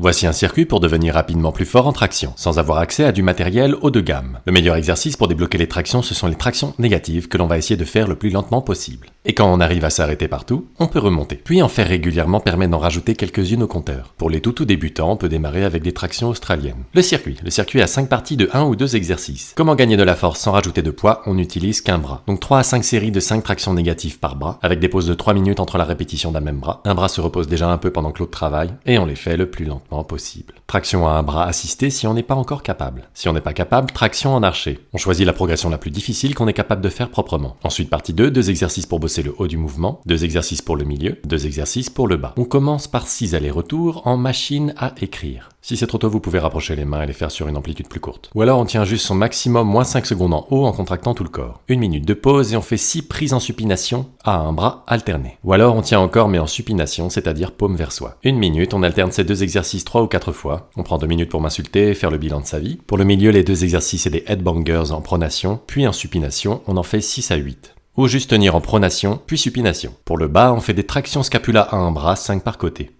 Voici un circuit pour devenir rapidement plus fort en traction, sans avoir accès à du matériel haut de gamme. Le meilleur exercice pour débloquer les tractions, ce sont les tractions négatives que l'on va essayer de faire le plus lentement possible. Et quand on arrive à s'arrêter partout, on peut remonter. Puis en faire régulièrement permet d'en rajouter quelques-unes au compteur. Pour les tout débutants, on peut démarrer avec des tractions australiennes. Le circuit a 5 parties de 1 ou 2 exercices. Comment gagner de la force sans rajouter de poids? On n'utilise qu'un bras. Donc 3 à 5 séries de 5 tractions négatives par bras, avec des pauses de 3 minutes entre la répétition d'un même bras. Un bras se repose déjà un peu pendant que l'autre travaille, et on les fait le plus lentement possible. Traction à un bras assisté si on n'est pas encore capable. Si on n'est pas capable, traction en archer. On choisit la progression la plus difficile qu'on est capable de faire proprement. Ensuite, partie 2, 2 exercices pour bosser le haut du mouvement, 2 exercices pour le milieu, 2 exercices pour le bas. On commence par 6 allers-retours en machine à écrire. Si c'est trop tôt, vous pouvez rapprocher les mains et les faire sur une amplitude plus courte. Ou alors on tient juste son maximum moins 5 secondes en haut en contractant tout le corps. 1 minute de pause et on fait 6 prises en supination à un bras alterné. Ou alors on tient encore mais en supination, c'est-à-dire paume vers soi. 1 minute, on alterne ces 2 exercices 3 ou 4 fois. On prend 2 minutes pour m'insulter et faire le bilan de sa vie. Pour le milieu, les 2 exercices c'est des headbangers en pronation, puis en supination, on en fait 6 à 8. Ou juste tenir en pronation, puis supination. Pour le bas, on fait des tractions scapula à un bras, 5 par côté.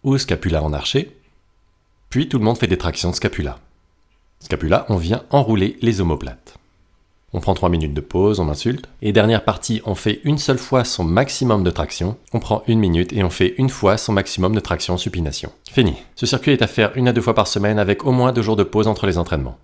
Ou scapula en archer. Puis tout le monde fait des tractions scapula. Scapula, on vient enrouler les omoplates. On prend 3 minutes de pause, on m'insulte. Et dernière partie, on fait une seule fois son maximum de traction. On prend 1 minute et on fait une fois son maximum de traction supination. Fini. Ce circuit est à faire 1 à 2 fois par semaine avec au moins 2 jours de pause entre les entraînements.